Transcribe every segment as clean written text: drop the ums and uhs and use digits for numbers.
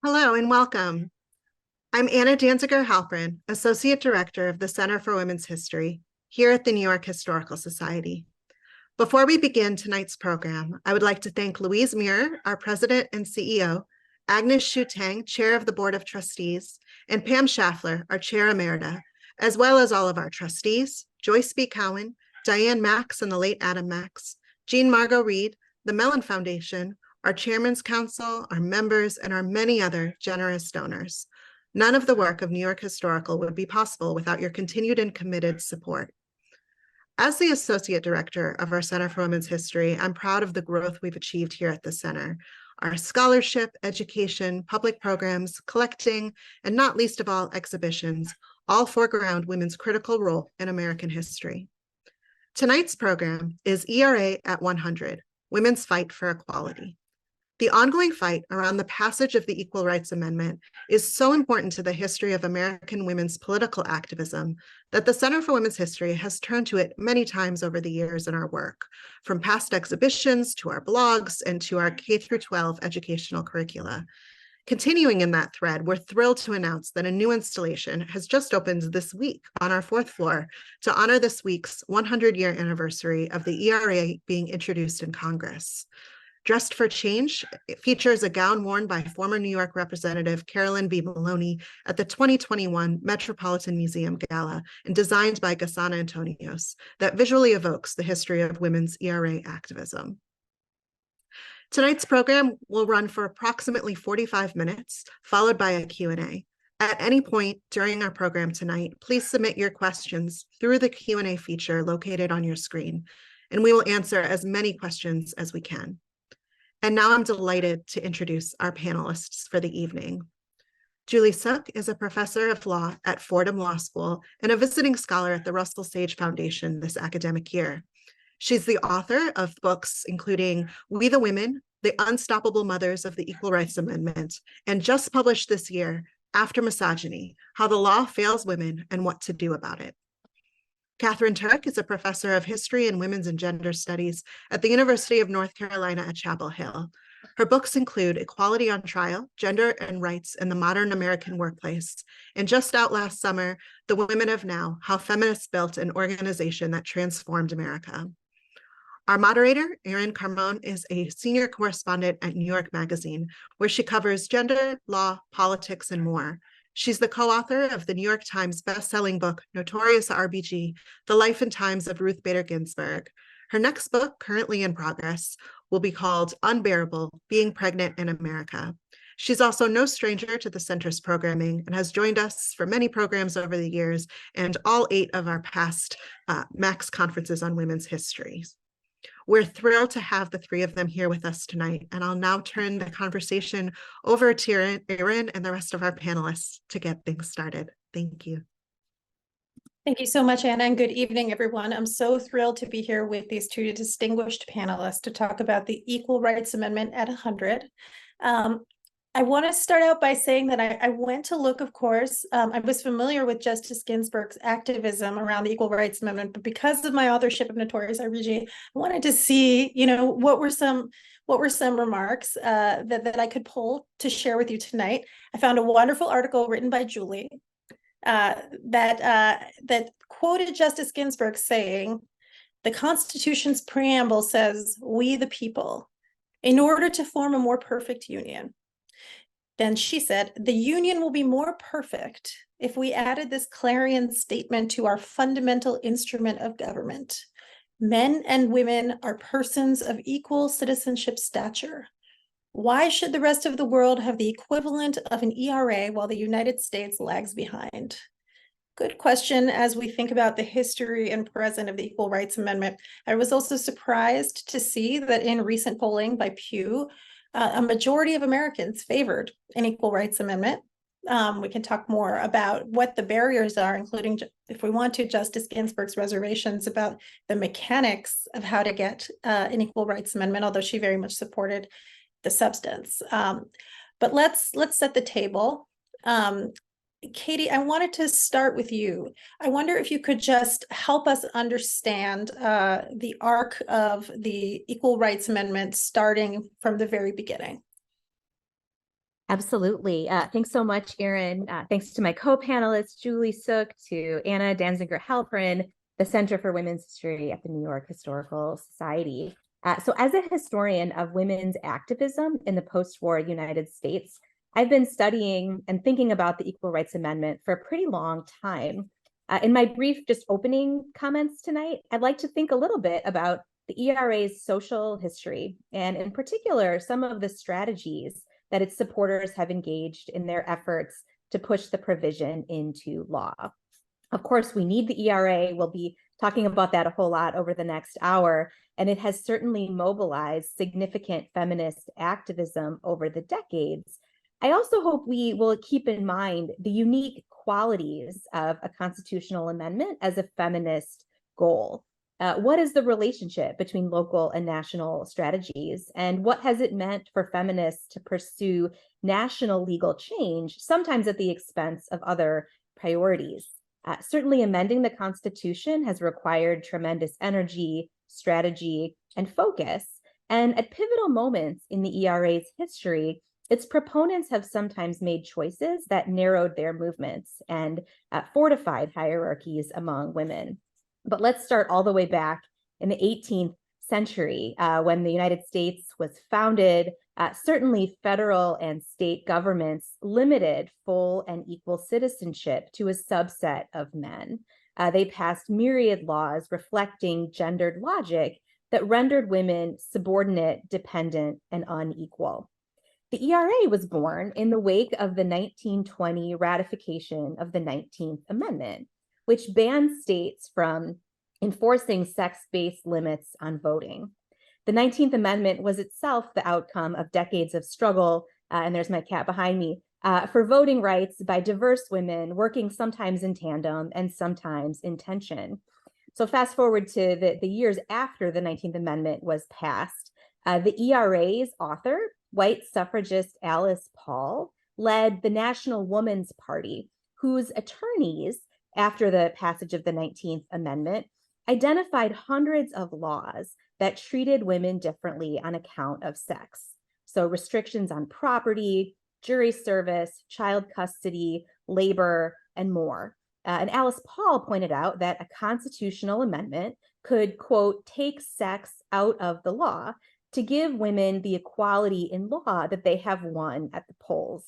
Hello and welcome. I'm Anna Danziger-Halprin, Associate Director of the Center for Women's History here at the New York Historical Society. Before we begin tonight's program, I would like to thank Louise Muir, our President and CEO, Agnes Shu Tang, Chair of the Board of Trustees, and Pam Schaffler, our Chair Emerita, as well as all of our trustees, Joyce B. Cowan, Diane Max and the late Adam Max, Jean Margot Reed, the Mellon Foundation, our Chairman's Council, our members, and our many other generous donors. None of the work of New York Historical would be possible without your continued and committed support. As the Associate Director of our Center for Women's History, I'm proud of the growth we've achieved here at the Center. Our scholarship, education, public programs, collecting, and not least of all, exhibitions, all foreground women's critical role in American history. Tonight's program is ERA at 100, Women's Fight for Equality. The ongoing fight around the passage of the Equal Rights Amendment is so important to the history of American women's political activism that the Center for Women's History has turned to it many times over the years in our work, from past exhibitions to our blogs and to our K-12 educational curricula. Continuing in that thread, we're thrilled to announce that a new installation has just opened this week on our fourth floor to honor this week's 100-year anniversary of the ERA being introduced in Congress. Dressed for Change, it features a gown worn by former New York Representative Carolyn B. Maloney at the 2021 Metropolitan Museum Gala and designed by Gasana Antonios that visually evokes the history of women's ERA activism. Tonight's program will run for approximately 45 minutes, followed by a Q&A. At any point during our program tonight, please submit your questions through the Q&A feature located on your screen, and we will answer as many questions as we can. And now I'm delighted to introduce our panelists for the evening. Julie Suk is a professor of law at Fordham Law School and a visiting scholar at the Russell Sage Foundation this academic year. She's the author of books including We the Women, The Unstoppable Mothers of the Equal Rights Amendment, and just published this year, After Misogyny, How the Law Fails Women and What to Do About It. Katherine Turk is a professor of history and women's and gender studies at the University of North Carolina at Chapel Hill. Her books include Equality on Trial, Gender and Rights in the Modern American Workplace, and just out last summer, The Women of Now, How Feminists Built an Organization that Transformed America. Our moderator, Irin Carmon, is a senior correspondent at New York Magazine, where she covers gender, law, politics, and more. She's the co-author of the New York Times best-selling book, Notorious RBG, The Life and Times of Ruth Bader Ginsburg. Her next book, currently in progress, will be called Unbearable, Being Pregnant in America. She's also no stranger to the Center's programming and has joined us for many programs over the years and all 8 of our past Max conferences on women's histories. We're thrilled to have the 3 of them here with us tonight, and I'll now turn the conversation over to Irin and the rest of our panelists to get things started. Thank you. Thank you so much, Anna, and good evening, everyone. I'm so thrilled to be here with these 2 distinguished panelists to talk about the Equal Rights Amendment at 100. I want to start out by saying that I went to look, of course, I was familiar with Justice Ginsburg's activism around the Equal Rights Amendment, but because of my authorship of Notorious RBG, I wanted to see, what were some remarks that I could pull to share with you tonight. I found a wonderful article written by Julie that quoted Justice Ginsburg saying, "The Constitution's preamble says, 'We the people,' in order to form a more perfect union." Then she said, "The union will be more perfect if we added this clarion statement to our fundamental instrument of government. Men and women are persons of equal citizenship stature. Why should the rest of the world have the equivalent of an ERA while the United States lags behind?" Good question as we think about the history and present of the Equal Rights Amendment. I was also surprised to see that in recent polling by Pew, a majority of Americans favored an Equal Rights Amendment. We can talk more about what the barriers are, including, if we want to, Justice Ginsburg's reservations about the mechanics of how to get an Equal Rights Amendment, although she very much supported the substance. But let's set the table. Katie, I wanted to start with you. I wonder if you could just help us understand the arc of the Equal Rights Amendment starting from the very beginning. Absolutely. Thanks so much, Irin. Thanks to my co-panelists, Julie Suk, to Anna Danziger-Halperin, the Center for Women's History at the New York Historical Society. So as a historian of women's activism in the post-war United States, I've been studying and thinking about the Equal Rights Amendment for a pretty long time. In my brief, just opening comments tonight, I'd like to think a little bit about the ERA's social history, and in particular, some of the strategies that its supporters have engaged in their efforts to push the provision into law. Of course, we need the ERA. We'll be talking about that a whole lot over the next hour, and it has certainly mobilized significant feminist activism over the decades. I also hope we will keep in mind the unique qualities of a constitutional amendment as a feminist goal. What is the relationship between local and national strategies? And what has it meant for feminists to pursue national legal change, sometimes at the expense of other priorities? Certainly, amending the Constitution has required tremendous energy, strategy, and focus. And at pivotal moments in the ERA's history, its proponents have sometimes made choices that narrowed their movements and fortified hierarchies among women. But let's start all the way back in the 18th century when the United States was founded. Certainly, federal and state governments limited full and equal citizenship to a subset of men. They passed myriad laws reflecting gendered logic that rendered women subordinate, dependent, and unequal. The ERA was born in the wake of the 1920 ratification of the 19th Amendment, which banned states from enforcing sex-based limits on voting. The 19th Amendment was itself the outcome of decades of struggle, and there's my cat behind me, for voting rights by diverse women working sometimes in tandem and sometimes in tension. So fast forward to the years after the 19th Amendment was passed, the ERA's author, white suffragist Alice Paul, led the National Woman's Party, whose attorneys, after the passage of the 19th Amendment, identified hundreds of laws that treated women differently on account of sex. So restrictions on property, jury service, child custody, labor, and more. And Alice Paul pointed out that a constitutional amendment could, quote, take sex out of the law to give women the equality in law that they have won at the polls.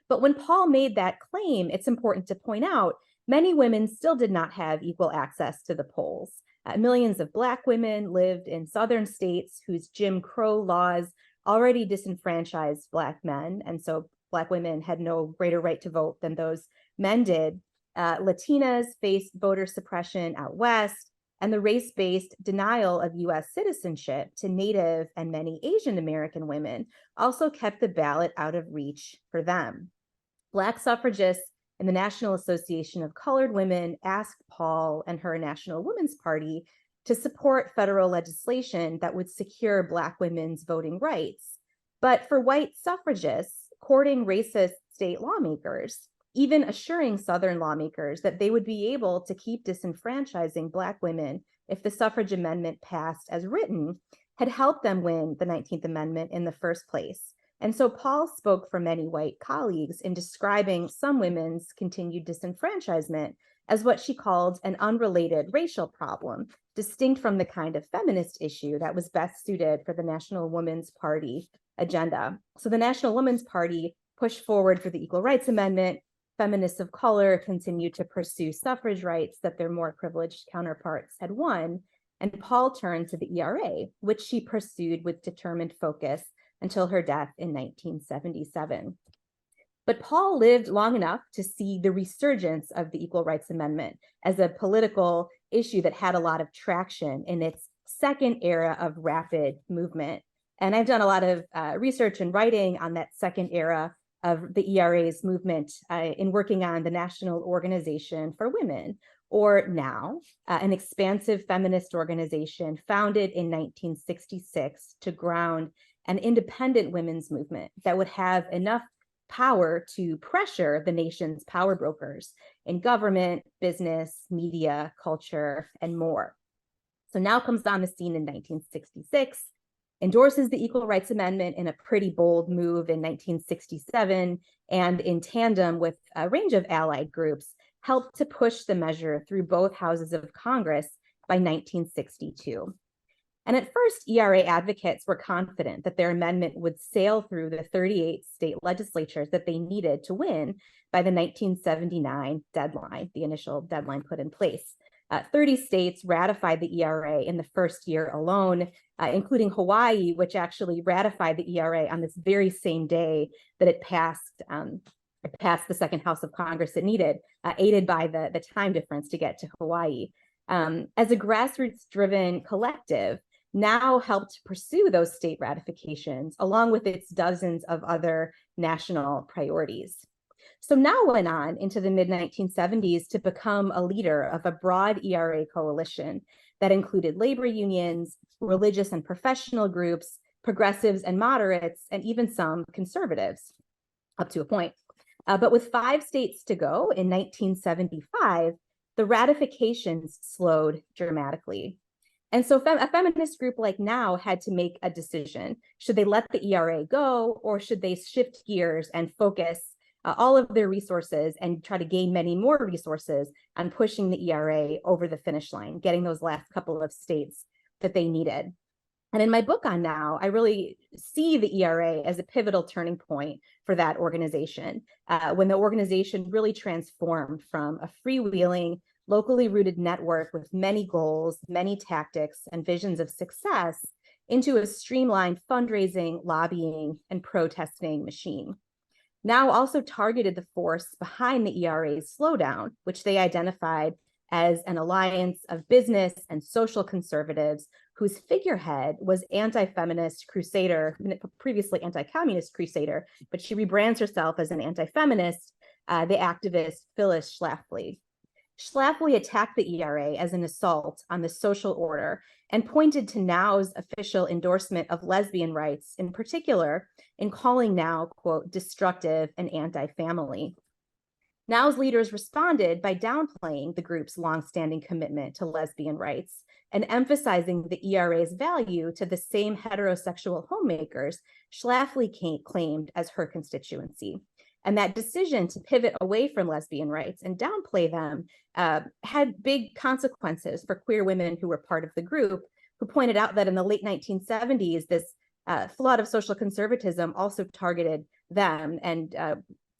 But when Paul made that claim, it's important to point out many women still did not have equal access to the polls. Millions of Black women lived in Southern states whose Jim Crow laws already disenfranchised Black men, and so Black women had no greater right to vote than those men did. Latinas faced voter suppression out west, and the race-based denial of U.S. citizenship to Native and many Asian American women also kept the ballot out of reach for them. Black suffragists and the National Association of Colored Women asked Paul and her National Women's Party to support federal legislation that would secure Black women's voting rights. But for white suffragists, courting racist state lawmakers, even assuring Southern lawmakers that they would be able to keep disenfranchising Black women if the suffrage amendment passed as written, had helped them win the 19th Amendment in the first place. And so Paul spoke for many white colleagues in describing some women's continued disenfranchisement as what she called an unrelated racial problem, distinct from the kind of feminist issue that was best suited for the National Woman's Party agenda. So the National Woman's Party pushed forward for the Equal Rights Amendment. Feminists of color continued to pursue suffrage rights that their more privileged counterparts had won. And Paul turned to the ERA, which she pursued with determined focus until her death in 1977. But Paul lived long enough to see the resurgence of the Equal Rights Amendment as a political issue that had a lot of traction in its second era of rapid movement. And I've done a lot of research and writing on that second era of the ERA's movement in working on the National Organization for Women, or NOW, an expansive feminist organization founded in 1966 to ground an independent women's movement that would have enough power to pressure the nation's power brokers in government, business, media, culture, and more. So NOW comes on the scene in 1966. endorses the Equal Rights Amendment in a pretty bold move in 1967, and in tandem with a range of allied groups, helped to push the measure through both houses of Congress by 1962. And at first, ERA advocates were confident that their amendment would sail through the 38 state legislatures that they needed to win by the 1979 deadline, the initial deadline put in place. 30 states ratified the ERA in the first year alone, including Hawaii, which actually ratified the ERA on this very same day that it passed the second house of Congress it needed, aided by the time difference to get to Hawaii. As a grassroots-driven collective, now helped pursue those state ratifications, along with its dozens of other national priorities. So now went on into the mid-1970s to become a leader of a broad ERA coalition that included labor unions, religious and professional groups, progressives and moderates, and even some conservatives, up to a point. But with 5 states to go in 1975, the ratifications slowed dramatically. And so a feminist group like NOW had to make a decision. Should they let the ERA go, or should they shift gears and focus all of their resources and try to gain many more resources on pushing the ERA over the finish line, getting those last couple of states that they needed? And in my book on NOW, I really see the ERA as a pivotal turning point for that organization, when the organization really transformed from a freewheeling, locally rooted network with many goals, many tactics, and visions of success into a streamlined fundraising, lobbying, and protesting machine. NOW also targeted the force behind the ERA's slowdown, which they identified as an alliance of business and social conservatives whose figurehead was anti-feminist crusader, previously anti-communist crusader, but she rebrands herself as an anti-feminist, the activist Phyllis Schlafly. Schlafly attacked the ERA as an assault on the social order and pointed to NOW's official endorsement of lesbian rights, in particular, in calling NOW, quote, destructive and anti-family. NOW's leaders responded by downplaying the group's longstanding commitment to lesbian rights and emphasizing the ERA's value to the same heterosexual homemakers Schlafly claimed as her constituency. And that decision to pivot away from lesbian rights and downplay them had big consequences for queer women who were part of the group, who pointed out that in the late 1970s, this flood of social conservatism also targeted them and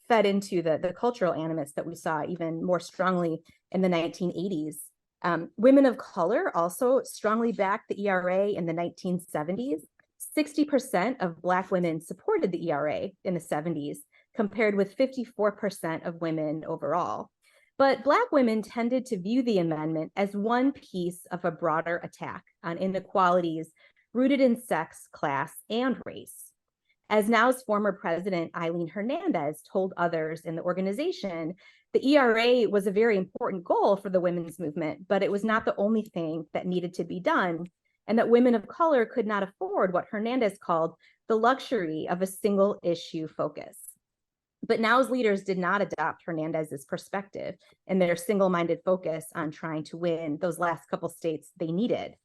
fed into the cultural animus that we saw even more strongly in the 1980s. Women of color also strongly backed the ERA in the 1970s. 60% of Black women supported the ERA in the 70s, compared with 54% of women overall. But Black women tended to view the amendment as one piece of a broader attack on inequalities rooted in sex, class, and race. As NOW's former president, Eileen Hernandez, told others in the organization, the ERA was a very important goal for the women's movement, but it was not the only thing that needed to be done, and that women of color could not afford what Hernandez called the luxury of a single issue focus. But NOW's leaders did not adopt Hernandez's perspective and their single-minded focus on trying to win those last couple states they needed,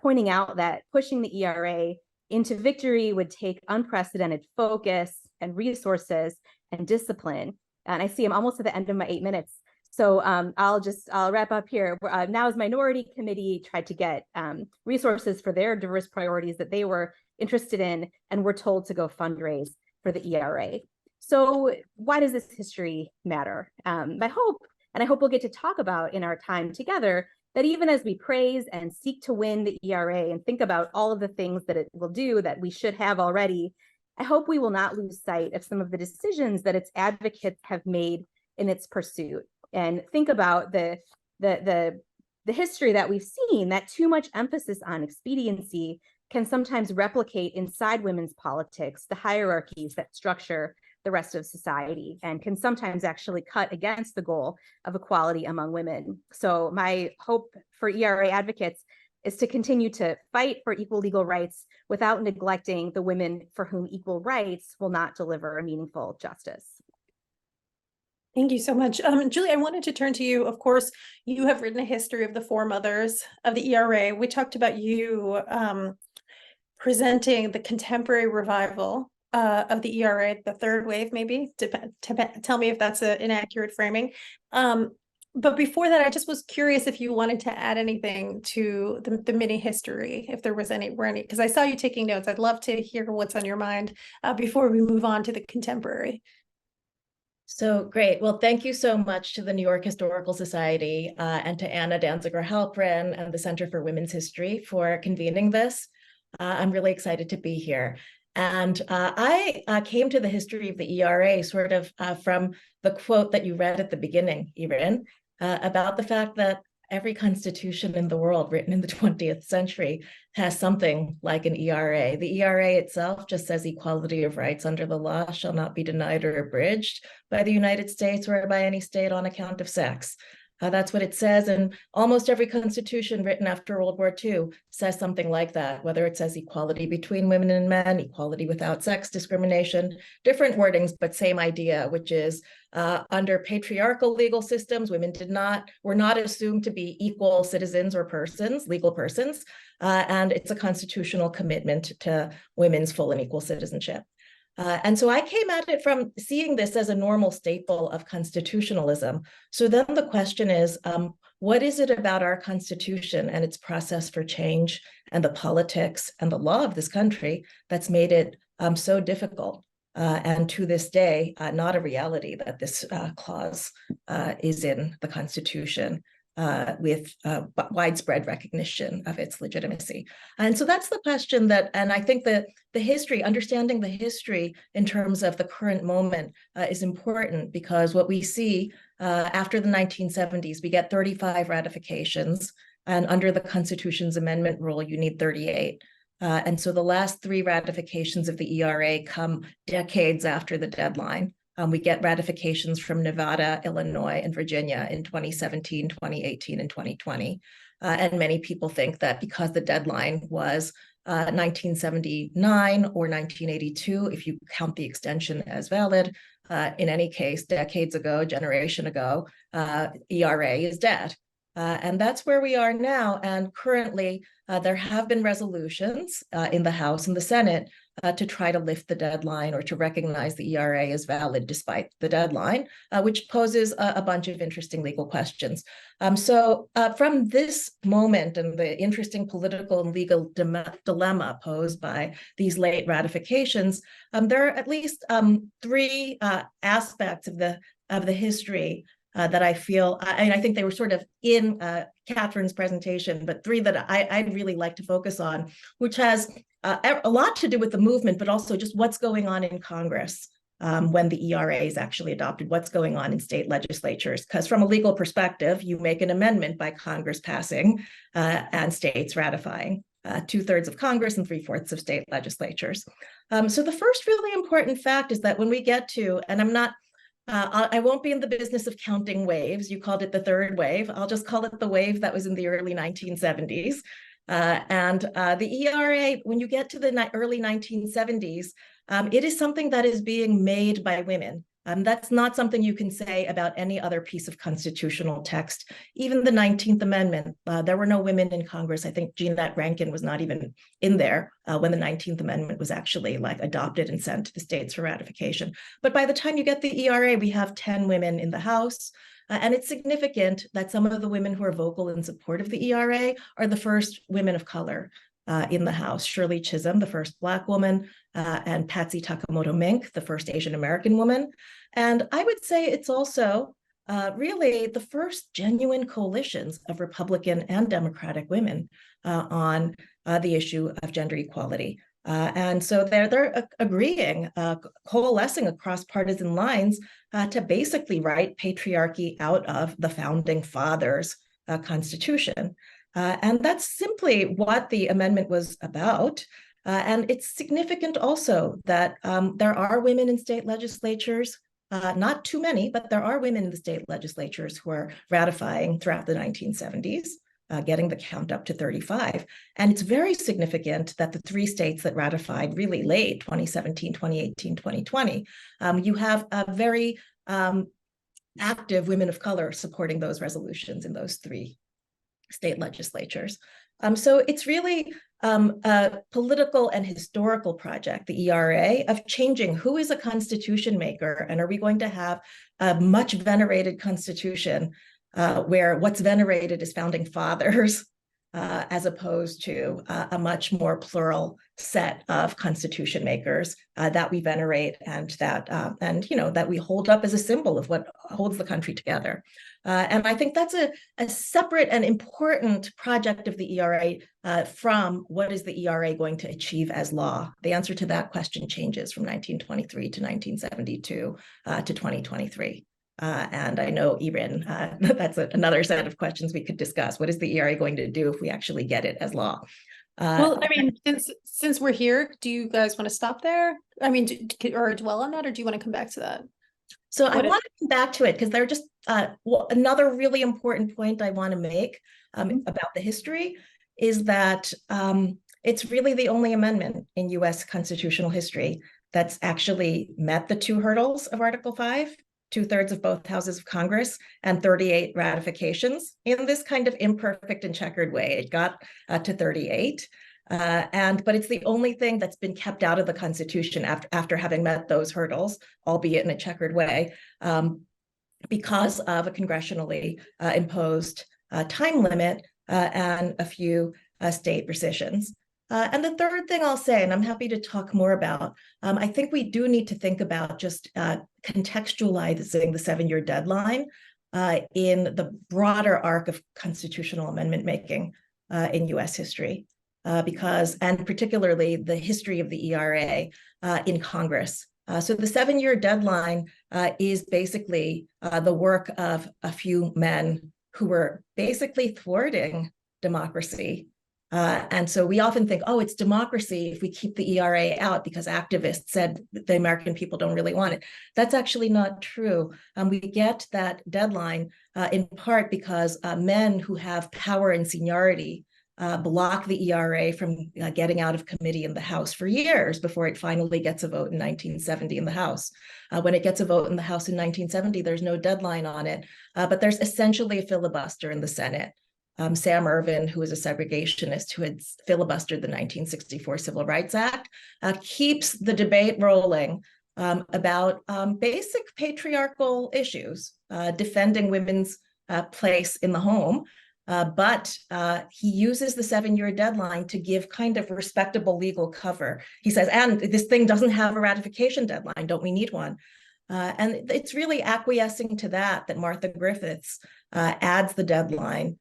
pointing out that pushing the ERA into victory would take unprecedented focus and resources and discipline. And I see I'm almost at the end of my 8 minutes. So I'll wrap up here. NOW's Minority Committee tried to get resources for their diverse priorities that they were interested in, and were told to go fundraise for the ERA. So why does this history matter? My hope, and I hope we'll get to talk about in our time together, that even as we praise and seek to win the ERA and think about all of the things that it will do that we should have already, I hope we will not lose sight of some of the decisions that its advocates have made in its pursuit, and think about the history that we've seen, that too much emphasis on expediency can sometimes replicate inside women's politics the hierarchies that structure the rest of society, and can sometimes actually cut against the goal of equality among women. So my hope for ERA advocates is to continue to fight for equal legal rights without neglecting the women for whom equal rights will not deliver a meaningful justice. Thank you so much. Julie, I wanted to turn to you. Of course, you have written a history of the foremothers of the ERA. We talked about you presenting the contemporary revival of the ERA, the third wave, maybe. Tell me if that's an inaccurate framing. But before that, I just was curious if you wanted to add anything to the mini history, if there was any, because I saw you taking notes. I'd love to hear what's on your mind before we move on to the contemporary. So great. Well, thank you so much to the New York Historical Society and to Anna Danziger-Halprin and the Center for Women's History for convening this. I'm really excited to be here. And I came to the history of the ERA sort of from the quote that you read at the beginning, Irin, about the fact that every constitution in the world written in the 20th century has something like an ERA. The ERA itself just says equality of rights under the law shall not be denied or abridged by the United States or by any state on account of sex. That's what it says, and almost every constitution written after World War II says something like that, whether it says equality between women and men, equality without sex discrimination, different wordings, but same idea, which is under patriarchal legal systems, women were not assumed to be equal citizens or persons, legal persons, and it's a constitutional commitment to women's full and equal citizenship. And so I came at it from seeing this as a normal staple of constitutionalism. So then the question is, what is it about our Constitution and its process for change and the politics and the law of this country that's made it so difficult? And to this day, not a reality that this clause is in the Constitution. With widespread recognition of its legitimacy. And so that's the question that, and I think that the history, understanding the history in terms of the current moment is important, because what we see after the 1970s, we get 35 ratifications, and under the Constitution's amendment rule, you need 38. And so the last 3 ratifications of the ERA come decades after the deadline. We get ratifications from Nevada, Illinois, and Virginia in 2017, 2018, and 2020. And many people think that because the deadline was 1979 or 1982, if you count the extension as valid, in any case, decades ago, a generation ago, ERA is dead. And that's where we are now. And currently, there have been resolutions in the House and the Senate to try to lift the deadline or to recognize the ERA as valid despite the deadline, which poses a bunch of interesting legal questions. So from this moment and the interesting political and legal dilemma posed by these late ratifications, there are at least 3 aspects of the history that I feel, and I think they were sort of in Katherine's presentation, but 3 that I'd really like to focus on, which has a lot to do with the movement, but also just what's going on in Congress when the ERA is actually adopted, what's going on in state legislatures. Because from a legal perspective, you make an amendment by Congress passing and states ratifying. 2/3 of Congress and 3/4 of state legislatures. So the first really important fact is that when we get to, and I won't be in the business of counting waves. You called it the third wave. I'll just call it the wave that was in the early 1970s. And the ERA, when you get to the early 1970s, it is something that is being made by women. That's not something you can say about any other piece of constitutional text. Even the 19th Amendment, there were no women in Congress. I think Jeanette Rankin was not even in there when the 19th Amendment was actually adopted and sent to the states for ratification. But by the time you get the ERA, we have 10 women in the House. And it's significant that some of the women who are vocal in support of the ERA are the first women of color in the House. Shirley Chisholm, the first Black woman, and Patsy Takemoto Mink, the first Asian American woman. And I would say it's also really the first genuine coalitions of Republican and Democratic women on the issue of gender equality. And so they're agreeing, coalescing across partisan lines to basically write patriarchy out of the founding fathers' Constitution. And that's simply what the amendment was about. And it's significant also that there are women in state legislatures, not too many, but there are women in the state legislatures who are ratifying throughout the 1970s, getting the count up to 35. And it's very significant that the 3 states that ratified really late, 2017, 2018, 2020, you have a very active women of color supporting those resolutions in those 3 state legislatures. So it's really a political and historical project, the ERA, of changing who is a constitution maker, and are we going to have a much venerated constitution where what's venerated is founding fathers, as opposed to a much more plural set of constitution makers that we venerate and that we hold up as a symbol of what holds the country together. And I think that's a separate and important project of the ERA from what is the ERA going to achieve as law. The answer to that question changes from 1923 to 1972 to 2023. And I know, Irin, that's another set of questions we could discuss. What is the ERA going to do if we actually get it as law? Well, I mean, since we're here, do you guys want to stop there? I mean, or dwell on that, or do you want to come back to that? So I want to come back to it because they're just another really important point I want to make about the history is that it's really the only amendment in US constitutional history that's actually met the two hurdles of Article 5. 2/3 of both houses of Congress and 38 ratifications in this kind of imperfect and checkered way. It got to 38, but it's the only thing that's been kept out of the Constitution after having met those hurdles, albeit in a checkered way, because of a congressionally imposed time limit and a few state rescissions. And the third thing I'll say, and I'm happy to talk more about, I think we do need to think about just contextualizing the 7-year deadline in the broader arc of constitutional amendment making in US history, and particularly the history of the ERA in Congress. So the 7-year deadline is basically the work of a few men who were basically thwarting democracy. And so we often think, oh, it's democracy if we keep the ERA out because activists said the American people don't really want it. That's actually not true. We get that deadline in part because men who have power and seniority block the ERA from getting out of committee in the House for years before it finally gets a vote in 1970 in the House. When it gets a vote in the House in 1970, there's no deadline on it, but there's essentially a filibuster in the Senate. Sam Ervin, who is a segregationist who had filibustered the 1964 Civil Rights Act, keeps the debate rolling about basic patriarchal issues, defending women's place in the home. But he uses the 7-year deadline to give kind of respectable legal cover. He says, and this thing doesn't have a ratification deadline. Don't we need one? And it's really acquiescing to that Martha Griffiths adds the deadline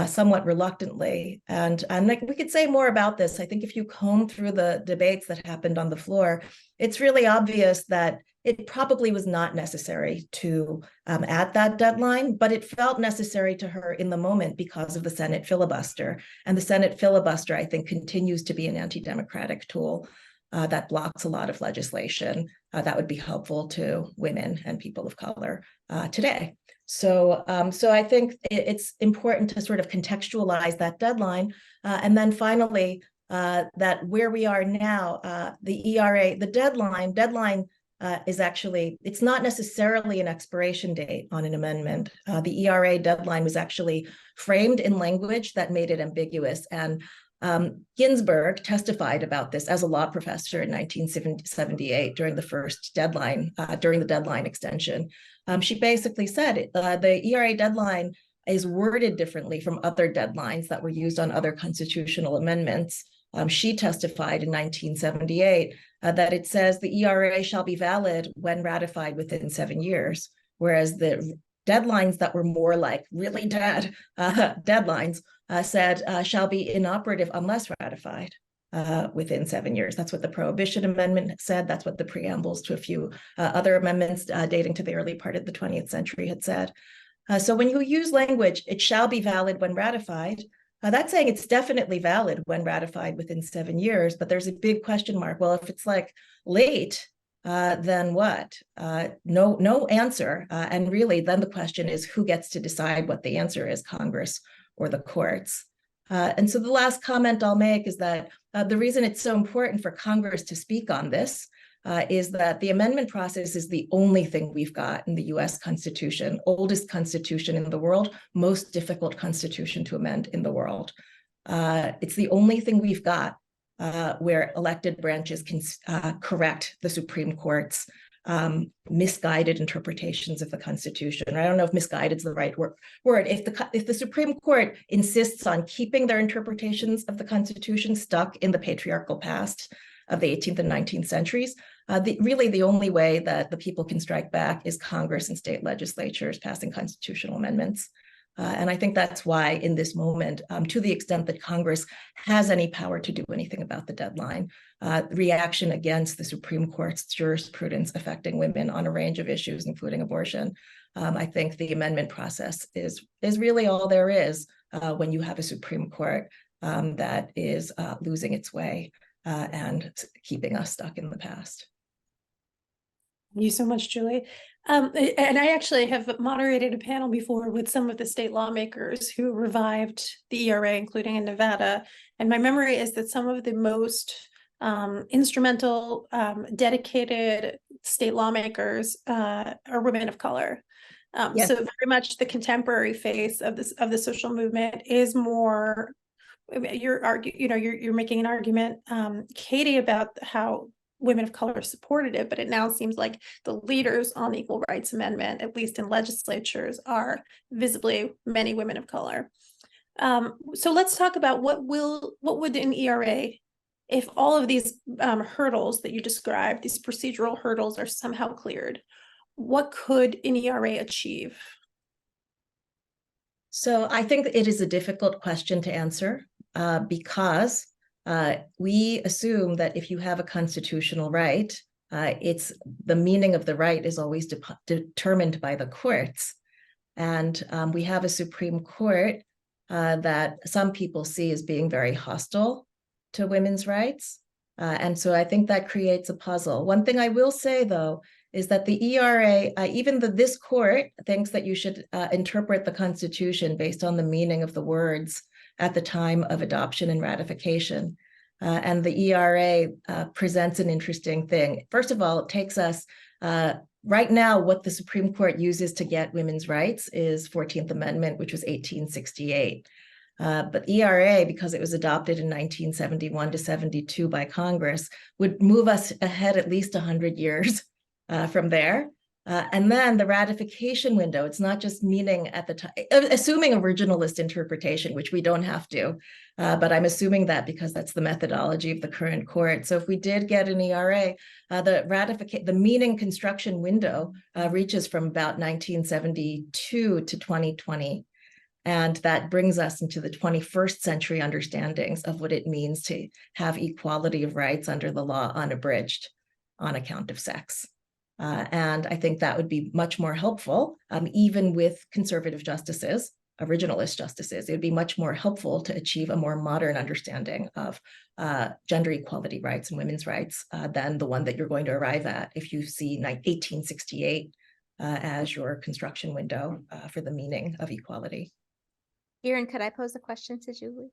somewhat reluctantly. And like we could say more about this. I think if you comb through the debates that happened on the floor, it's really obvious that it probably was not necessary to add that deadline, but it felt necessary to her in the moment because of the Senate filibuster. And the Senate filibuster, I think, continues to be an anti-democratic tool that blocks a lot of legislation that would be helpful to women and people of color today. So I think it's important to sort of contextualize that deadline. And then finally, that where we are now, the ERA, the deadline is actually, it's not necessarily an expiration date on an amendment. The ERA deadline was actually framed in language that made it ambiguous. And Ginsburg testified about this as a law professor in 1978 during the first deadline, during the deadline extension. She basically said the ERA deadline is worded differently from other deadlines that were used on other constitutional amendments. She testified in 1978 that it says the ERA shall be valid when ratified within 7 years, whereas the deadlines that were more like really dead deadlines said shall be inoperative unless ratified within 7 years. That's what the Prohibition Amendment said. That's what the preambles to a few other amendments dating to the early part of the 20th century had said. So when you use language, it shall be valid when ratified, that's saying it's definitely valid when ratified within 7 years, but there's a big question mark. Well, if it's like late, then what? No answer. And really, then the question is who gets to decide what the answer is, Congress or the courts? And so the last comment I'll make is that the reason it's so important for Congress to speak on this is that the amendment process is the only thing we've got in the US Constitution, oldest constitution in the world, most difficult constitution to amend in the world. It's the only thing we've got where elected branches can correct the Supreme Court's misguided interpretations of the Constitution. I don't know if misguided is the right word. If the Supreme Court insists on keeping their interpretations of the Constitution stuck in the patriarchal past of the 18th and 19th centuries, really the only way that the people can strike back is Congress and state legislatures passing constitutional amendments. And I think that's why in this moment, to the extent that Congress has any power to do anything about the deadline, reaction against the Supreme Court's jurisprudence affecting women on a range of issues, including abortion, I think the amendment process is really all there is when you have a Supreme Court that is losing its way and keeping us stuck in the past. Thank you so much, Julie. And I actually have moderated a panel before with some of the state lawmakers who revived the ERA, including in Nevada. And my memory is that some of the most instrumental, dedicated state lawmakers are women of color. Yes. So very much the contemporary face of the social movement is more. You're making an argument, Katie, about how women of color supported it, but it now seems like the leaders on the Equal Rights Amendment, at least in legislatures, are visibly many women of color. So let's talk about what would an ERA, if all of these hurdles that you described, these procedural hurdles, are somehow cleared, what could an ERA achieve? So I think it is a difficult question to answer because we assume that if you have a constitutional right, it's the meaning of the right is always determined by the courts. And we have a Supreme Court that some people see as being very hostile to women's rights. And so I think that creates a puzzle. One thing I will say, though, is that the ERA, this court thinks that you should interpret the Constitution based on the meaning of the words at the time of adoption and ratification. And the ERA presents an interesting thing. First of all, it takes us, right now, what the Supreme Court uses to get women's rights is 14th Amendment, which was 1868. But ERA, because it was adopted in 1971 to 72 by Congress, would move us ahead at least 100 years from there. And then the ratification window, it's not just meaning at the time, assuming originalist interpretation, which we don't have to, but I'm assuming that because that's the methodology of the current court. So if we did get an ERA, the meaning construction window reaches from about 1972 to 2020. And that brings us into the 21st century understandings of what it means to have equality of rights under the law unabridged on account of sex. And I think that would be much more helpful, even with conservative justices, originalist justices. It would be much more helpful to achieve a more modern understanding of gender equality rights and women's rights than the one that you're going to arrive at if you see 1868 as your construction window for the meaning of equality. Irin, could I pose a question to Julie?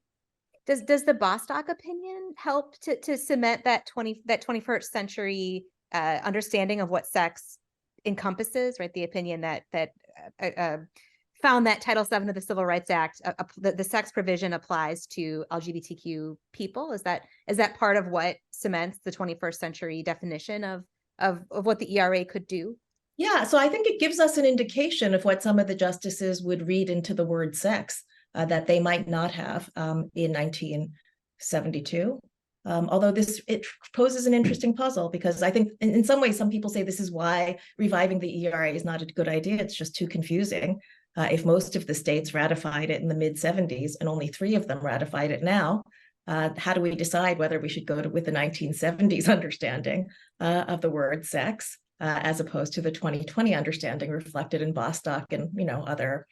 Does the Bostock opinion help to cement that 21st century understanding of what sex encompasses, right? The opinion that found that Title VII of the Civil Rights Act, the sex provision applies to LGBTQ people. Is that part of what cements the 21st century definition of what the ERA could do? Yeah, so I think it gives us an indication of what some of the justices would read into the word sex that they might not have in 1972. Although it poses an interesting puzzle, because I think in some ways, some people say this is why reviving the ERA is not a good idea. It's just too confusing. If most of the states ratified it in the mid-70s and only 3 of them ratified it now, how do we decide whether we should go with the 1970s understanding of the word sex as opposed to the 2020 understanding reflected in Bostock and other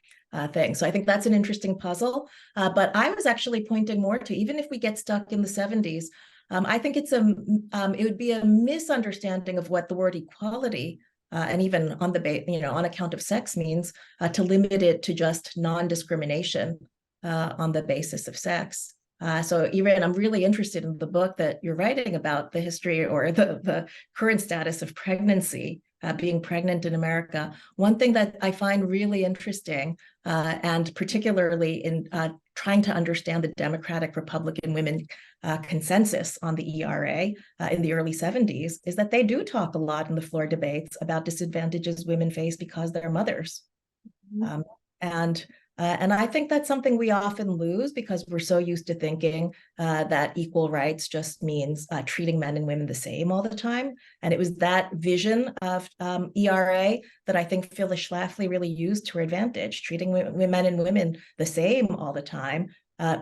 things. So I think that's an interesting puzzle. But I was actually pointing more to, even if we get stuck in the 70s, I think it would be a misunderstanding of what the word equality and even on on account of sex means, to limit it to just non-discrimination on the basis of sex. So Irin, I'm really interested in the book that you're writing about the history or the current status of pregnancy, being pregnant in America. One thing that I find really interesting, and particularly in trying to understand the Democratic Republican women consensus on the ERA in the early 70s is that they do talk a lot in the floor debates about disadvantages women face because they're mothers. Mm-hmm. And I think that's something we often lose because we're so used to thinking that equal rights just means treating men and women the same all the time. And it was that vision of ERA that I think Phyllis Schlafly really used to her advantage. Treating men and women the same all the time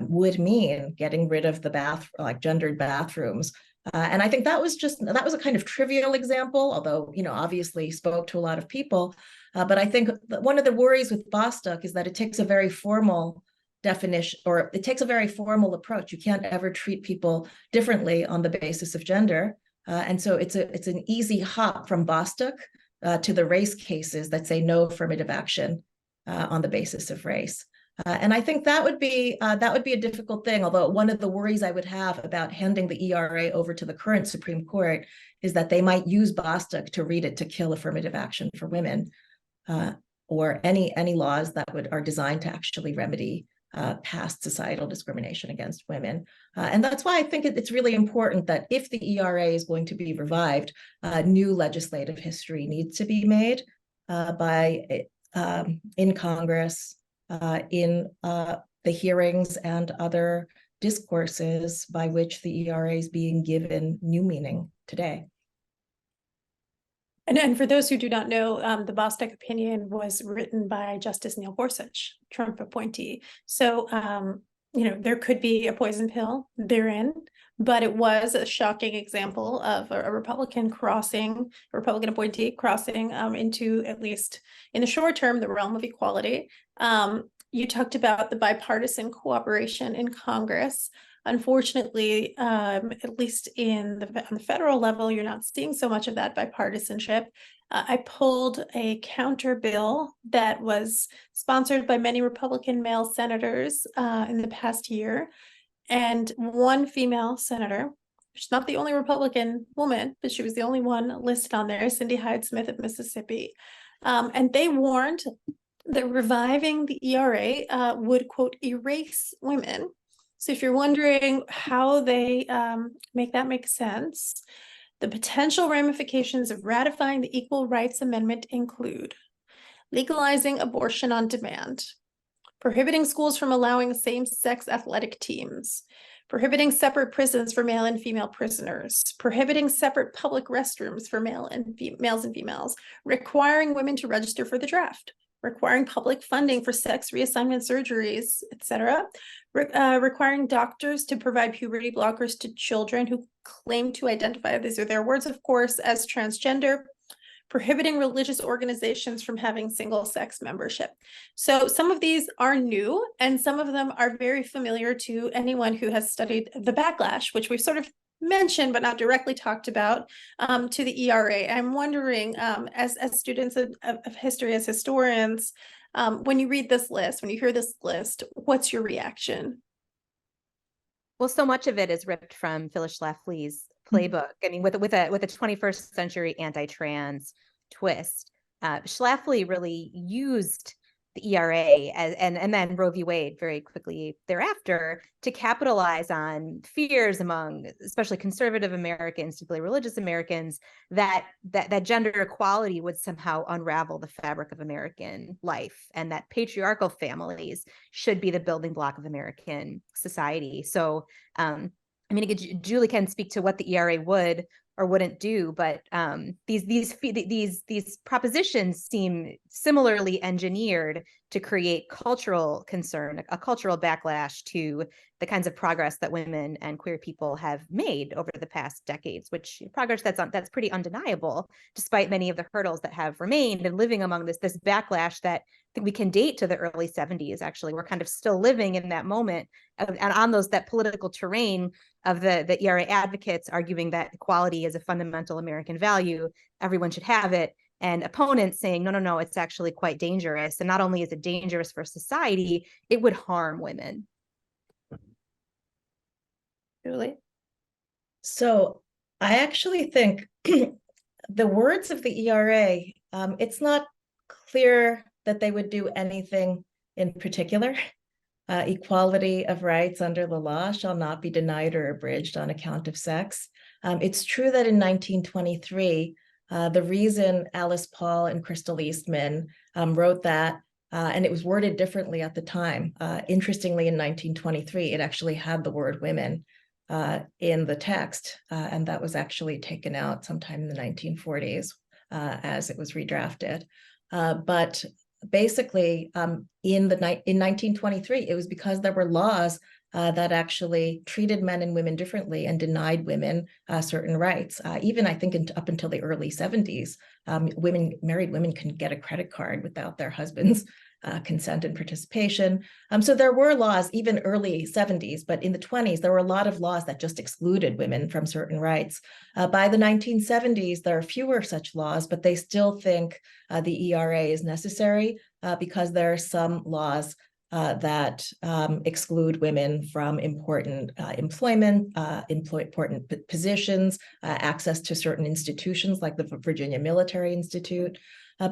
would mean getting rid of the gendered bathrooms. And I think that was a kind of trivial example, although, obviously spoke to a lot of people. But I think that one of the worries with Bostock is that it takes a very formal definition, or it takes a very formal approach. You can't ever treat people differently on the basis of gender. And so it's an easy hop from Bostock to the race cases that say no affirmative action on the basis of race. And I think that would be a difficult thing. Although one of the worries I would have about handing the ERA over to the current Supreme Court is that they might use Bostock to read it to kill affirmative action for women, or any laws that are designed to actually remedy past societal discrimination against women. And that's why I think it's really important that if the ERA is going to be revived, new legislative history needs to be made in Congress, in the hearings and other discourses by which the ERA is being given new meaning today. And for those who do not know, the Bostock opinion was written by Justice Neil Gorsuch, Trump appointee. So, there could be a poison pill therein, but it was a shocking example of a Republican appointee crossing into, at least in the short term, the realm of equality. You talked about the bipartisan cooperation in Congress. Unfortunately, at least on the federal level, you're not seeing so much of that bipartisanship. I pulled a counter bill that was sponsored by many Republican male senators in the past year, and one female senator. She's not the only Republican woman, but she was the only one listed on there, Cindy Hyde-Smith of Mississippi. And they warned that reviving the ERA would, quote, erase women. So if you're wondering how they make that make sense, the potential ramifications of ratifying the Equal Rights Amendment include legalizing abortion on demand, prohibiting schools from allowing same-sex athletic teams, prohibiting separate prisons for male and female prisoners, prohibiting separate public restrooms for males and females, requiring women to register for the draft, requiring public funding for sex reassignment surgeries, etc., requiring doctors to provide puberty blockers to children who claim to identify, these are their words, of course, as transgender, prohibiting religious organizations from having single-sex membership. So some of these are new, and some of them are very familiar to anyone who has studied the backlash, which we've sort of mentioned but not directly talked about, to the ERA. I'm wondering, as students of history, as historians, when you read this list, when you hear this list, what's your reaction? Well, so much of it is ripped from Phyllis Schlafly's playbook. I mean, with a 21st century anti-trans twist. Schlafly really used the ERA and then Roe v. Wade very quickly thereafter to capitalize on fears among especially conservative Americans, particularly religious Americans, that gender equality would somehow unravel the fabric of American life, and that patriarchal families should be the building block of American society. So, I mean, again, Julie can speak to what the ERA would or wouldn't do, but these propositions seem similarly engineered to create cultural concern, a cultural backlash to the kinds of progress that women and queer people have made over the past decades, which progress that's pretty undeniable, despite many of the hurdles that have remained, and living among this backlash that we can date to the early 70s. Actually, we're kind of still living in that moment and on that political terrain of the ERA advocates arguing that equality is a fundamental American value, everyone should have it, and opponents saying, no, it's actually quite dangerous. And not only is it dangerous for society, it would harm women. Julie? So I actually think the words of the ERA, it's not clear that they would do anything in particular. equality of rights under the law shall not be denied or abridged on account of sex. It's true that in 1923, the reason Alice Paul and Crystal Eastman wrote that, and it was worded differently at the time. Interestingly, in 1923, it actually had the word women in the text, and that was actually taken out sometime in the 1940s as it was redrafted. But basically, in 1923, it was because there were laws that actually treated men and women differently and denied women certain rights. Even I think up until the early 70s, married women couldn't get a credit card without their husband's consent and participation. So there were laws, even early 70s, but in the 20s, there were a lot of laws that just excluded women from certain rights. By the 1970s, there are fewer such laws, but they still think the ERA is necessary because there are some laws that exclude women from important employment, important positions, access to certain institutions like the Virginia Military Institute.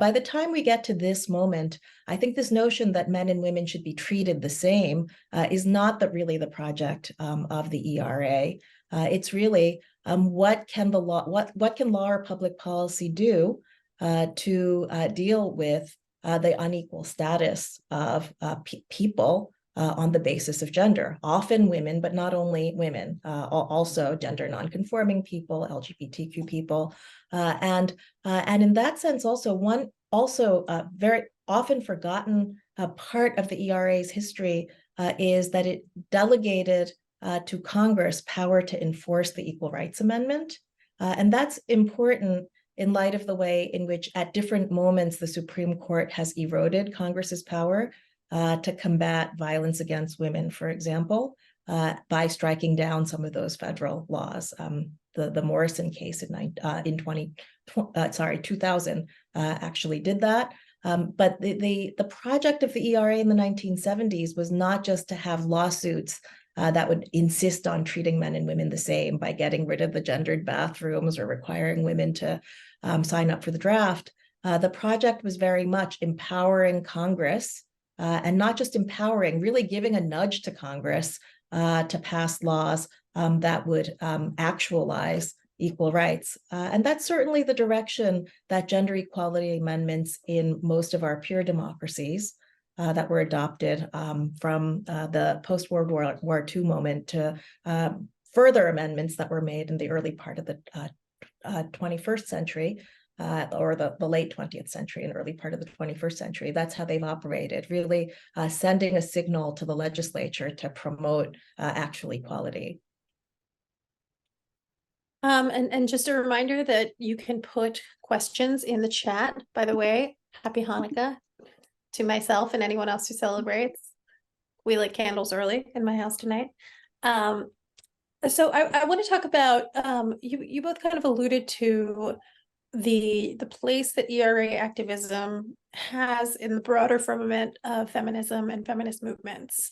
By the time we get to this moment, I think this notion that men and women should be treated the same is not really the project of the ERA. It's really what can law or public policy do to deal with the unequal status of people on the basis of gender, often women, but not only women, also gender nonconforming people, LGBTQ people. And in that sense, one very often forgotten part of the ERA's history is that it delegated to Congress power to enforce the Equal Rights Amendment. And that's important in light of the way in which at different moments the Supreme Court has eroded Congress's power to combat violence against women, for example, by striking down some of those federal laws. The Morrison case in 2000 actually did that. But the project of the ERA in the 1970s was not just to have lawsuits that would insist on treating men and women the same by getting rid of the gendered bathrooms or requiring women to sign up for the draft. The project was very much empowering Congress, and not just empowering, really giving a nudge to Congress to pass laws that would actualize equal rights. And that's certainly the direction that gender equality amendments in most of our peer democracies that were adopted from the post-World War II moment to further amendments that were made in the early part of the 21st century, or the late 20th century and early part of the 21st century. That's how they've operated, really sending a signal to the legislature to promote actual equality. And just a reminder that you can put questions in the chat. By the way, happy Hanukkah to myself and anyone else who celebrates. We lit candles early in my house tonight. So I want to talk about, you both kind of alluded to the place that ERA activism has in the broader firmament of feminism and feminist movements.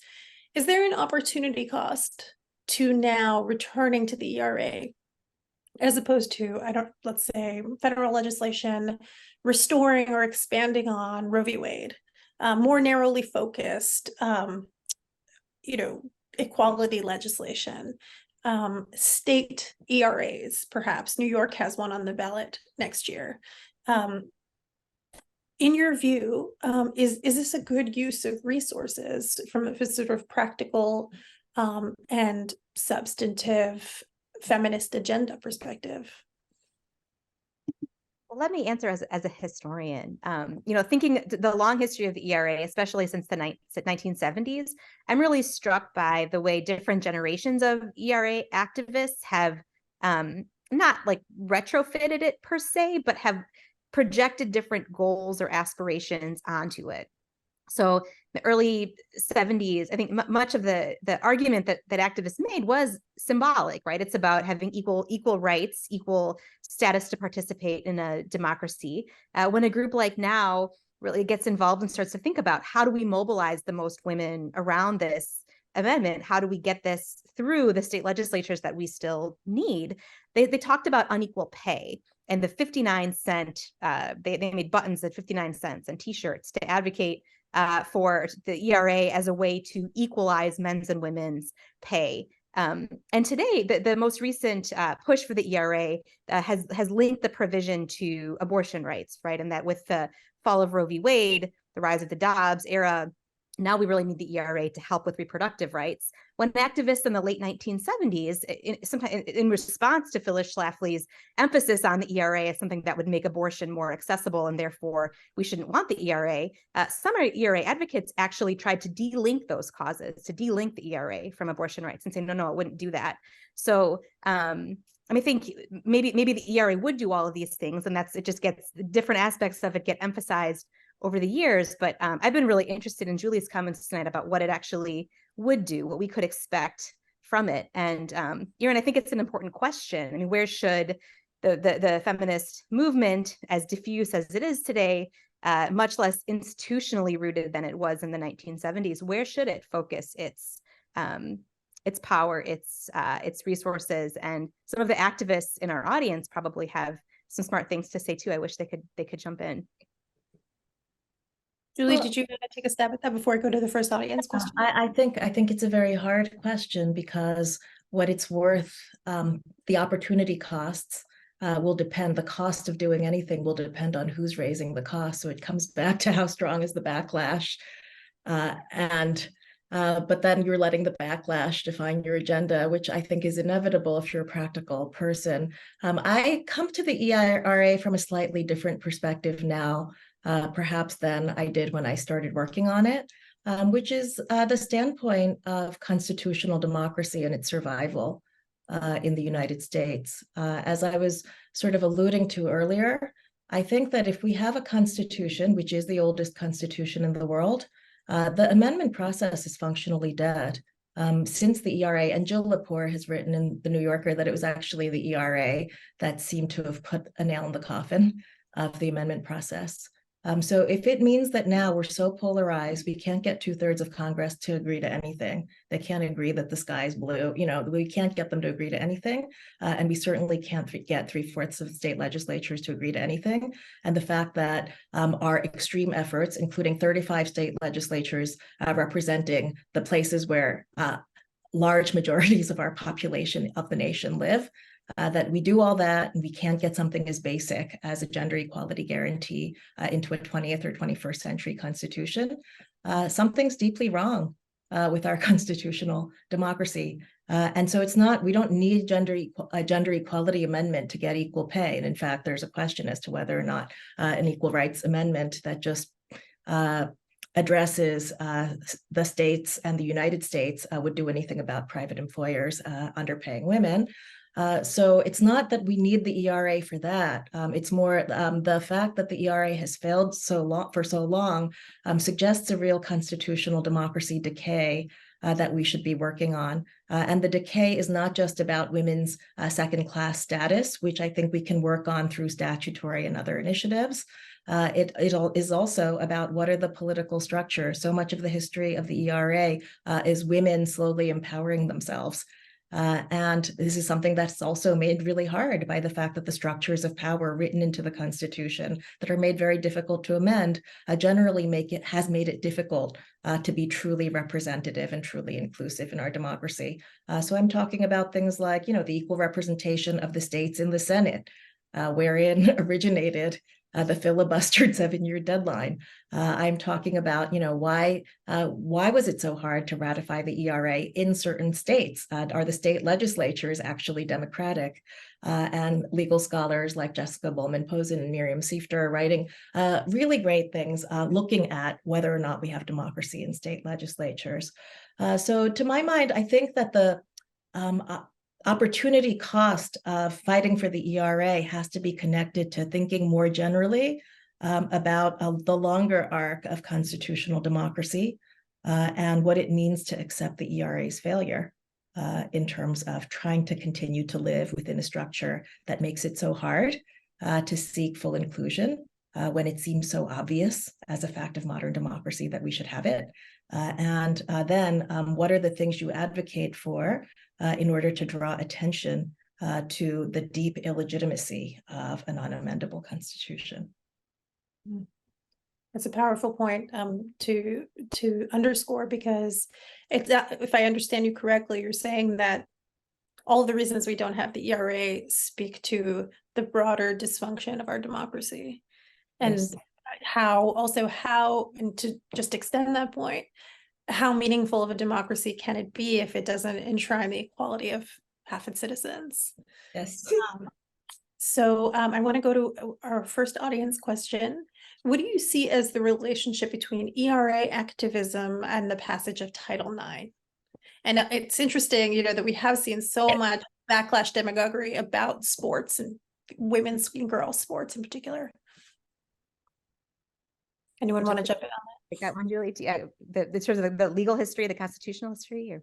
Is there an opportunity cost to now returning to the ERA, as opposed to, let's say, federal legislation restoring or expanding on Roe v. Wade, more narrowly focused, equality legislation, state ERAs, perhaps. New York has one on the ballot next year. In your view, is this a good use of resources from a sort of practical and substantive feminist agenda perspective? Well, let me answer as a historian. Thinking the long history of the ERA, especially since the 1970s, I'm really struck by the way different generations of ERA activists have not like retrofitted it per se, but have projected different goals or aspirations onto it. So the early 70s, I think much of the argument that activists made was symbolic, right? It's about having equal rights, equal status to participate in a democracy. When a group like Now really gets involved and starts to think about how do we mobilize the most women around this amendment, how do we get this through the state legislatures that we still need, they talked about unequal pay. And the 59 cent, they made buttons at 59 cents and t-shirts to advocate for the ERA as a way to equalize men's and women's pay. And today, the most recent push for the ERA has linked the provision to abortion rights, right? And that with the fall of Roe v. Wade, the rise of the Dobbs era, now we really need the ERA to help with reproductive rights. When activists in the late 1970s, in response to Phyllis Schlafly's emphasis on the ERA as something that would make abortion more accessible and therefore we shouldn't want the ERA, some ERA advocates actually tried to de-link those causes, to de-link the ERA from abortion rights and say, no, it wouldn't do that. So I think maybe the ERA would do all of these things, and it just gets different aspects of it get emphasized over the years. But I've been really interested in Julie's comments tonight about what it actually would do, what we could expect from it. And Irin, I think it's an important question. I mean, where should the feminist movement, as diffuse as it is today, much less institutionally rooted than it was in the 1970s, where should it focus its power, its resources? And some of the activists in our audience probably have some smart things to say too. I wish they could jump in. Julie, did you want to take a stab at that before I go to the first audience question? I think it's a very hard question, because what it's worth, the opportunity costs will depend. The cost of doing anything will depend on who's raising the cost. So it comes back to how strong is the backlash, but then you're letting the backlash define your agenda, which I think is inevitable if you're a practical person. I come to the ERA from a slightly different perspective now, perhaps than I did when I started working on it, which is the standpoint of constitutional democracy and its survival in the United States. As I was sort of alluding to earlier, I think that if we have a constitution, which is the oldest constitution in the world, the amendment process is functionally dead. Since the ERA, and Jill Lepore has written in The New Yorker that it was actually the ERA that seemed to have put a nail in the coffin of the amendment process. So if it means that now we're so polarized, we can't get 2/3 of Congress to agree to anything. They can't agree that the sky is blue. We can't get them to agree to anything. And we certainly can't get 3/4 of state legislatures to agree to anything. And the fact that our extreme efforts, including 35 state legislatures representing the places where large majorities of our population of the nation live, that we do all that and we can't get something as basic as a gender equality guarantee into a 20th or 21st century constitution, something's deeply wrong with our constitutional democracy. And so we don't need a gender equality amendment to get equal pay. And in fact, there's a question as to whether or not an equal rights amendment that just addresses the states and the United States would do anything about private employers underpaying women. So it's not that we need the ERA for that. It's more the fact that the ERA has failed for so long suggests a real constitutional democracy decay that we should be working on. And the decay is not just about women's second-class status, which I think we can work on through statutory and other initiatives. It is also about what are the political structures. So much of the history of the ERA is women slowly empowering themselves. And this is something that's also made really hard by the fact that the structures of power written into the Constitution that are made very difficult to amend generally has made it difficult to be truly representative and truly inclusive in our democracy. So I'm talking about things like, the equal representation of the states in the Senate, wherein originated the filibustered 7-year deadline. I'm talking about, why was it so hard to ratify the ERA in certain states? Are the state legislatures actually democratic? And legal scholars like Jessica Bowman-Posen and Miriam Siefter are writing really great things looking at whether or not we have democracy in state legislatures. So to my mind, I think that the opportunity cost of fighting for the ERA has to be connected to thinking more generally about the longer arc of constitutional democracy and what it means to accept the ERA's failure in terms of trying to continue to live within a structure that makes it so hard to seek full inclusion when it seems so obvious as a fact of modern democracy that we should have it. And then what are the things you advocate for in order to draw attention to the deep illegitimacy of an unamendable constitution? That's a powerful point to underscore, because it's if I understand you correctly, you're saying that all the reasons we don't have the ERA speak to the broader dysfunction of our democracy, and Yes. how, and to just extend that point, how meaningful of a democracy can it be if it doesn't enshrine the equality of half its citizens? Yes. So I want to go to our first audience question. What do you see as the relationship between ERA activism and the passage of Title IX? And it's interesting, that we have seen so much backlash demagoguery about sports and women's and girls sports in particular. Anyone want to jump in on that? Take that one, Julie. The terms of the legal history, the constitutional history, or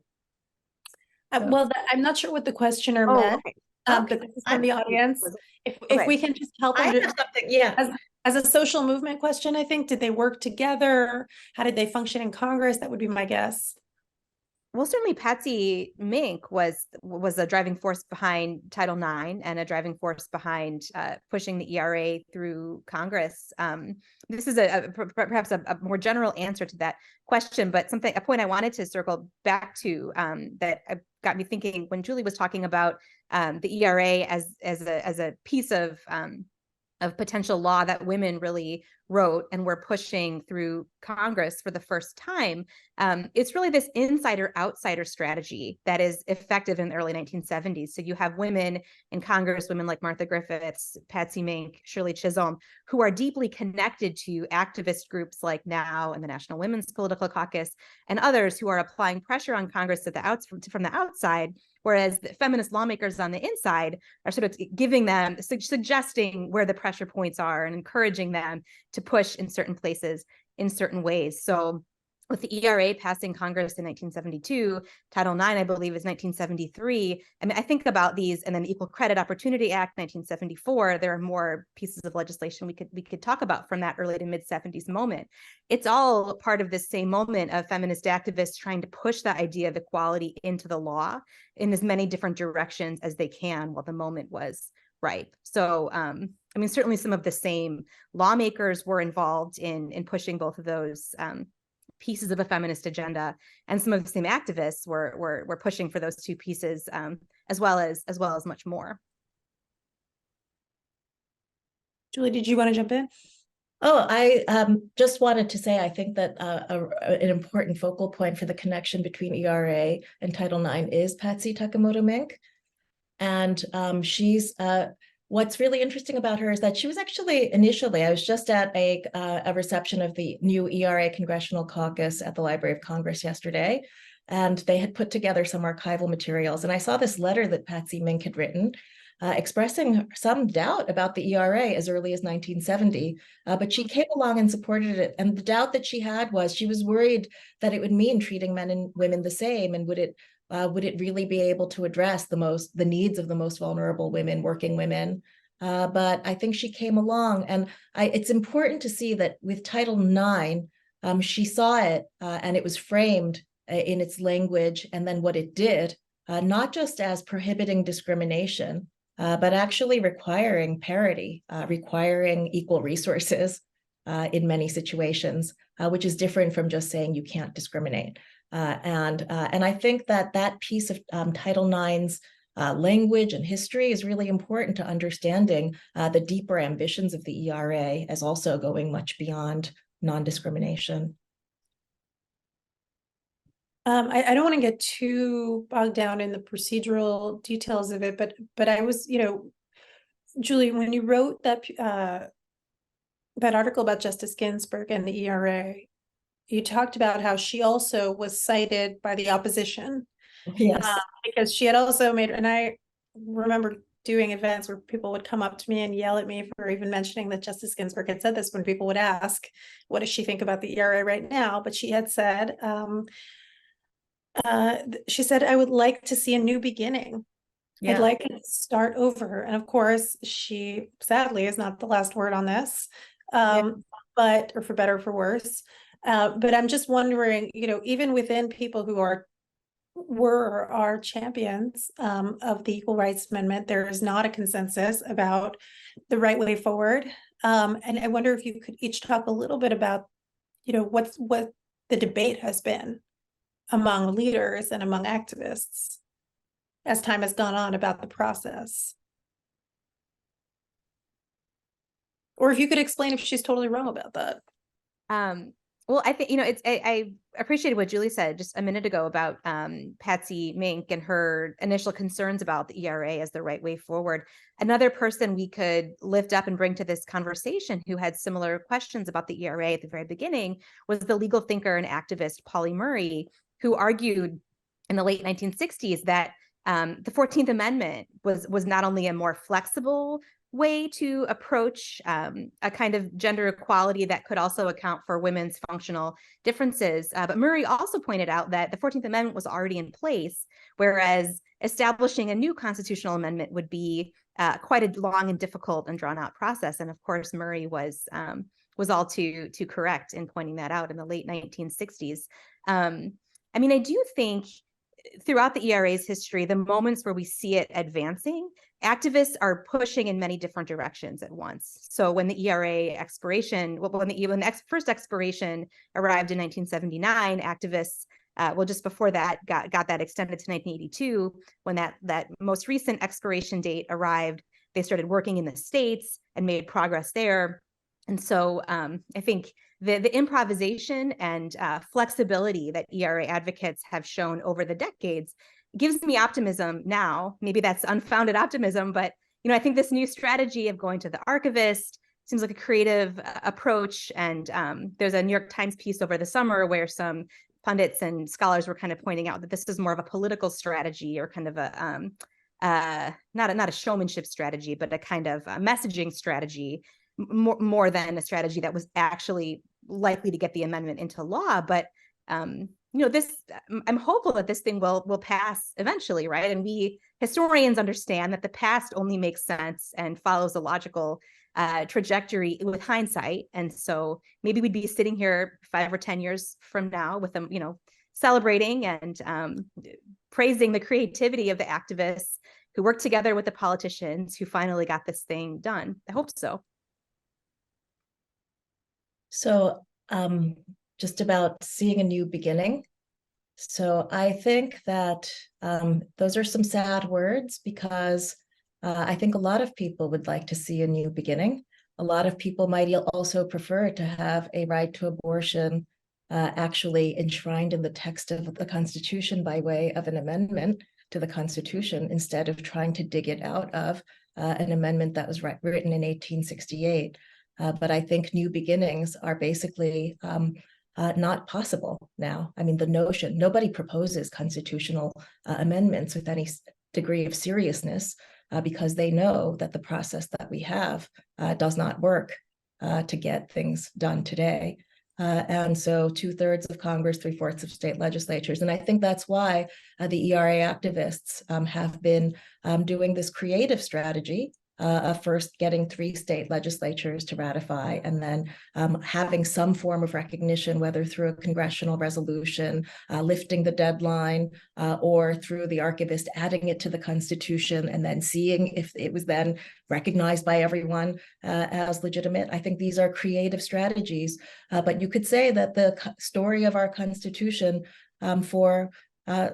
Well, I'm not sure what the questioner meant. okay. But this is from the audience. If we can just help I have something, yeah. As a social movement question, I think, did they work together? How did they function in Congress? That would be my guess. Well, certainly Patsy Mink was a driving force behind Title IX and a driving force behind pushing the ERA through Congress. This is perhaps a more general answer to that question, but a point I wanted to circle back to that got me thinking when Julie was talking about the ERA as a piece of potential law that women really wrote and were pushing through Congress for the first time. It's really this insider-outsider strategy that is effective in the early 1970s. So you have women in Congress, women like Martha Griffiths, Patsy Mink, Shirley Chisholm, who are deeply connected to activist groups like NOW and the National Women's Political Caucus and others who are applying pressure on Congress from the outside, whereas the feminist lawmakers on the inside are sort of giving them, suggesting where the pressure points are and encouraging them to push in certain places in certain ways. So with the ERA passing Congress in 1972, Title IX, I believe, is 1973. I mean, I think about these, and then the Equal Credit Opportunity Act, 1974. There are more pieces of legislation we could talk about from that early to mid 70s moment. It's all part of this same moment of feminist activists trying to push the idea of equality into the law in as many different directions as they can while the moment was ripe. So, I mean, certainly some of the same lawmakers were involved in pushing both of those pieces of a feminist agenda, and some of the same activists were pushing for those two pieces as well as much more. Julie, did you want to jump in? Oh, I just wanted to say I think that an important focal point for the connection between ERA and Title IX is Patsy Takemoto Mink, and she's. What's really interesting about her is that she was actually initially, I was just at a reception of the new ERA Congressional Caucus at the Library of Congress yesterday, and they had put together some archival materials. And I saw this letter that Patsy Mink had written expressing some doubt about the ERA as early as 1970, but she came along and supported it. And the doubt that she had was she was worried that it would mean treating men and women the same, and would it really be able to address the needs of the most vulnerable women, working women? But I think she came along, and it's important to see that with Title IX, she saw it and it was framed in its language, and then what it did, not just as prohibiting discrimination, but actually requiring parity, requiring equal resources in many situations, which is different from just saying you can't discriminate. And I think that piece of Title IX's language and history is really important to understanding the deeper ambitions of the ERA as also going much beyond non-discrimination. I don't want to get too bogged down in the procedural details of it, but I was, Julie, when you wrote that article about Justice Ginsburg and the ERA, you talked about how she also was cited by the opposition. Yes. Because she had also made, and I remember doing events where people would come up to me and yell at me for even mentioning that Justice Ginsburg had said this, when people would ask, what does she think about the ERA right now? But she had said, I would like to see a new beginning. Yeah. I'd like to start over. And of course, she sadly is not the last word on this, but, or for better or for worse. But I'm just wondering, even within people who were our champions of the Equal Rights Amendment, there is not a consensus about the right way forward. And I wonder if you could each talk a little bit about, what the debate has been among leaders and among activists as time has gone on about the process. Or if you could explain if she's totally wrong about that. Well, I think, I appreciated what Julie said just a minute ago about Patsy Mink and her initial concerns about the ERA as the right way forward. Another person we could lift up and bring to this conversation who had similar questions about the ERA at the very beginning was the legal thinker and activist Pauli Murray, who argued in the late 1960s that the 14th Amendment was not only a more flexible way to approach a kind of gender equality that could also account for women's functional differences. But Murray also pointed out that the 14th Amendment was already in place, whereas establishing a new constitutional amendment would be quite a long and difficult and drawn out process. And of course, Murray was all too correct in pointing that out in the late 1960s. I mean, I do think throughout the ERA's history, the moments where we see it advancing, activists are pushing in many different directions at once. So when the ERA expiration, when the first expiration arrived in 1979, activists, just before that, got that extended to 1982. When that most recent expiration date arrived, they started working in the states and made progress there. And so I think the improvisation and flexibility that ERA advocates have shown over the decades gives me optimism now. Maybe that's unfounded optimism, but I think this new strategy of going to the archivist seems like a creative approach. And there's a New York Times piece over the summer where some pundits and scholars were kind of pointing out that this is more of a political strategy, or kind of a not a showmanship strategy, but a kind of a messaging strategy, more than a strategy that was actually likely to get the amendment into law. But I'm hopeful that this thing will pass eventually, right? And we historians understand that the past only makes sense and follows a logical trajectory with hindsight. And so maybe we'd be sitting here 5 or 10 years from now with them, celebrating and praising the creativity of the activists who worked together with the politicians who finally got this thing done. I hope so. So just about seeing a new beginning. So I think that those are some sad words, because I think a lot of people would like to see a new beginning. A lot of people might also prefer to have a right to abortion actually enshrined in the text of the Constitution by way of an amendment to the Constitution, instead of trying to dig it out of an amendment that was written in 1868. But I think new beginnings are basically not possible now. I mean, the notion, nobody proposes constitutional amendments with any degree of seriousness because they know that the process that we have does not work to get things done today. And so 2/3 of Congress, 3/4 of state legislatures. And I think that's why the ERA activists have been doing this creative strategy of first getting 3 state legislatures to ratify, and then having some form of recognition, whether through a congressional resolution, lifting the deadline, or through the archivist adding it to the Constitution, and then seeing if it was then recognized by everyone as legitimate. I think these are creative strategies, but you could say that the story of our Constitution for a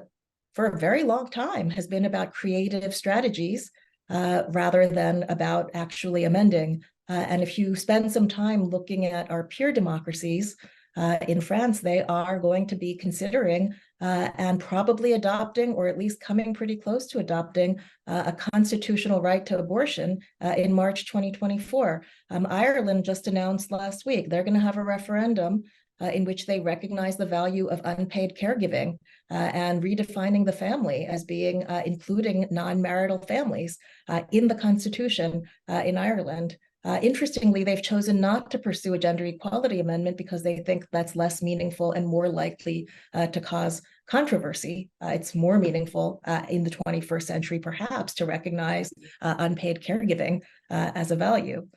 very long time has been about creative strategies rather than about actually amending. And if you spend some time looking at our peer democracies, in France, they are going to be considering and probably adopting, or at least coming pretty close to adopting, a constitutional right to abortion in March 2024. Ireland just announced last week they're going to have a referendum in which they recognize the value of unpaid caregiving and redefining the family as being including non-marital families in the Constitution in Ireland. Interestingly, they've chosen not to pursue a gender equality amendment because they think that's less meaningful and more likely to cause controversy. It's more meaningful in the 21st century, perhaps, to recognize unpaid caregiving as a value.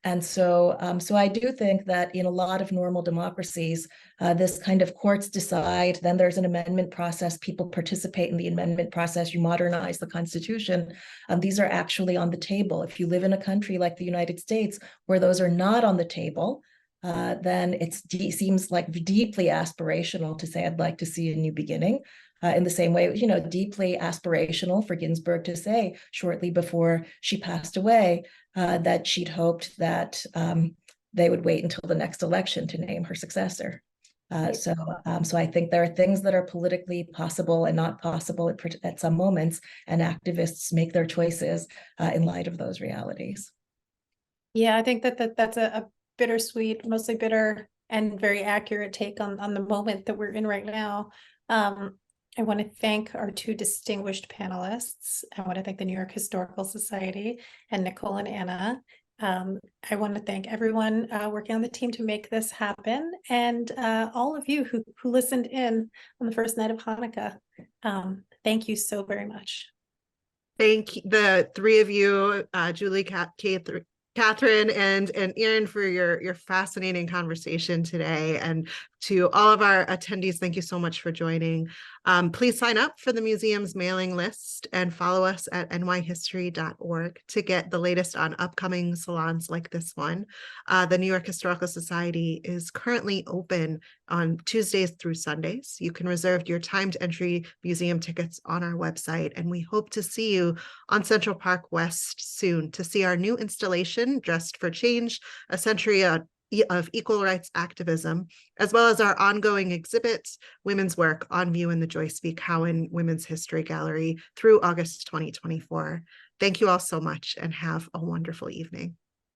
And so I do think that in a lot of normal democracies, this kind of courts decide, then there's an amendment process, people participate in the amendment process, you modernize the Constitution. These are actually on the table. If you live in a country like the United States, where those are not on the table, then it seems like deeply aspirational to say, I'd like to see a new beginning. In the same way, deeply aspirational for Ginsburg to say shortly before she passed away that she'd hoped that they would wait until the next election to name her successor. So I think there are things that are politically possible and not possible at some moments, and activists make their choices in light of those realities. Yeah, I think that's a bittersweet, mostly bitter, and very accurate take on the moment that we're in right now. I want to thank our two distinguished panelists. I want to thank the New York Historical Society and Nicole and Anna. I want to thank everyone working on the team to make this happen, and all of you who listened in on the first night of Hanukkah. Thank you so very much. Thank the three of you, Julie, Katherine, and Irin, for your fascinating conversation today. And to all of our attendees, thank you so much for joining. Please sign up for the museum's mailing list and follow us at nyhistory.org to get the latest on upcoming salons like this one. The New York Historical Society is currently open on Tuesdays through Sundays. You can reserve your timed entry museum tickets on our website, and we hope to see you on Central Park West soon to see our new installation, Dressed for Change, a century of equal rights activism, as well as our ongoing exhibits, Women's Work, on view in the Joyce V. Cowan Women's History Gallery through August 2024. Thank you all so much and have a wonderful evening.